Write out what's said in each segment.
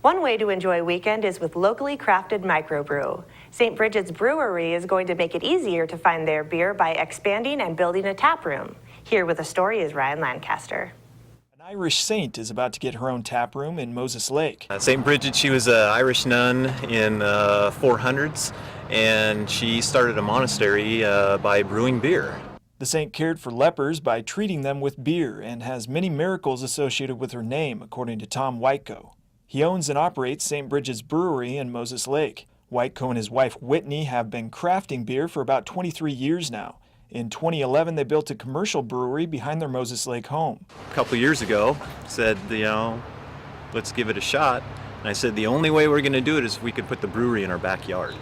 One way to enjoy a weekend is with locally crafted microbrew. St. Bridget's Brewery is going to make it easier to find their beer by expanding and building a tap room. Here with the story is Ryan Lancaster. An Irish saint is about to get her own tap room in Moses Lake. St. Bridget, she was an Irish nun in 400s, and she started a monastery by brewing beer. The saint cared for lepers by treating them with beer and has many miracles associated with her name, according to Tom Whiteco. He owns and operates St. Bridget's Brewery in Moses Lake. Whiteco and his wife Whitney have been crafting beer for about 23 years now. In 2011, they built a commercial brewery behind their Moses Lake home. A couple years ago, said, let's give it a shot. And I said, the only way we're going to do it is if we could put the brewery in our backyard.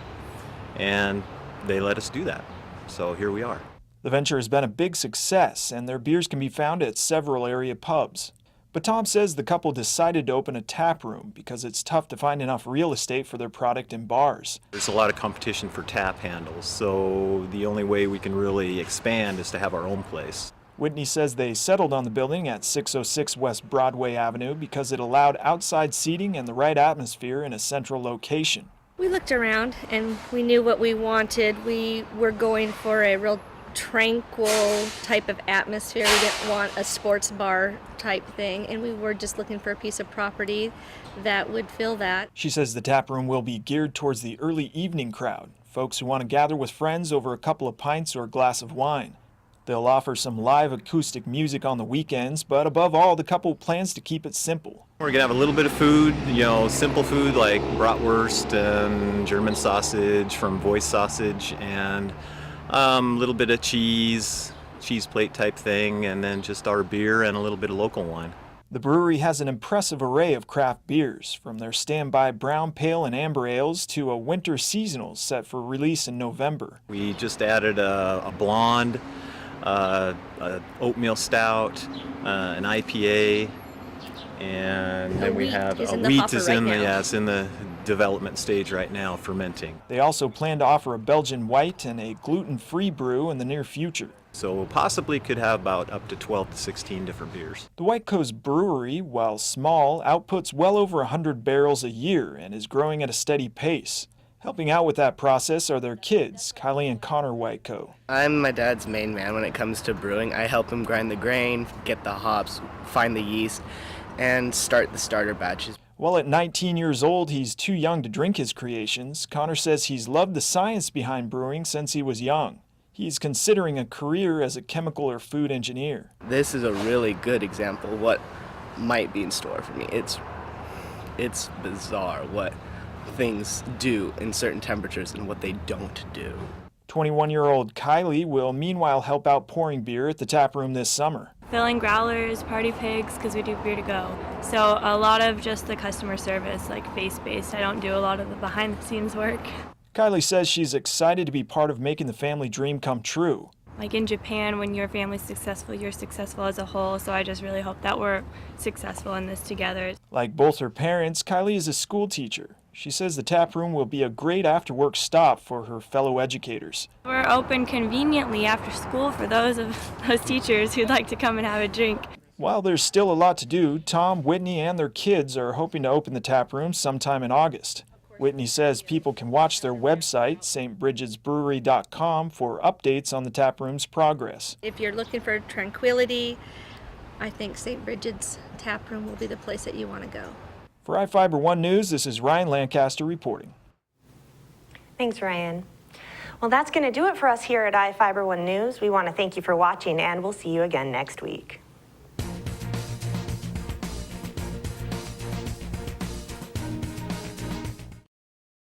And they let us do that. So here we are. The venture has been a big success, and their beers can be found at several area pubs. But Tom says the couple decided to open a tap room because it's tough to find enough real estate for their product in bars. There's a lot of competition for tap handles, so the only way we can really expand is to have our own place. Whitney says they settled on the building at 606 West Broadway Avenue because it allowed outside seating and the right atmosphere in a central location. We looked around and we knew what we wanted. We were going for a real tranquil type of atmosphere. We didn't want a sports bar type thing, and we were just looking for a piece of property that would fill that. She says the tap room will be geared towards the early evening crowd, folks who want to gather with friends over a couple of pints or a glass of wine. They'll offer some live acoustic music on the weekends, but above all, the couple plans to keep it simple. We're going to have a little bit of food, simple food like bratwurst and German sausage from Voice Sausage, and a little bit of cheese plate type thing, and then just our beer and a little bit of local wine. The brewery has an impressive array of craft beers, from their standby brown, pale, and amber ales to a winter seasonal set for release in November. We just added a blonde, a oatmeal stout, an IPA, and then we have a wheat is in the development stage right now, fermenting. They also plan to offer a Belgian white and a gluten-free brew in the near future. So we'll possibly could have about up to 12 to 16 different beers. The Whiteco's brewery, while small, outputs well over 100 barrels a year and is growing at a steady pace. Helping out with that process are their kids, Kylie and Connor Whiteco. I'm my dad's main man when it comes to brewing. I help him grind the grain, get the hops, find the yeast, and start the starter batches. While at 19 years old, he's too young to drink his creations, Connor says he's loved the science behind brewing since he was young. He's considering a career as a chemical or food engineer. This is a really good example of what might be in store for me. It's bizarre what things do in certain temperatures and what they don't do. 21-year-old Kylie will meanwhile help out pouring beer at the tap room this summer. Filling growlers, party pigs, because we do beer to go. So a lot of just the customer service, like face-based. I don't do a lot of the behind-the-scenes work. Kylie says she's excited to be part of making the family dream come true. Like in Japan, when your family's successful, you're successful as a whole. So I just really hope that we're successful in this together. Like both her parents, Kylie is a school teacher. She says the tap room will be a great after-work stop for her fellow educators. We're open conveniently after school for those teachers who'd like to come and have a drink. While there's still a lot to do, Tom, Whitney, and their kids are hoping to open the tap room sometime in August. Whitney says people can watch their website, stbridgetsbrewery.com, for updates on the tap room's progress. If you're looking for tranquility, I think St. Bridget's tap room will be the place that you want to go. For iFIBER 1 News, this is Ryan Lancaster reporting. Thanks, Ryan. Well, that's going to do it for us here at iFIBER 1 News. We want to thank you for watching, and we'll see you again next week.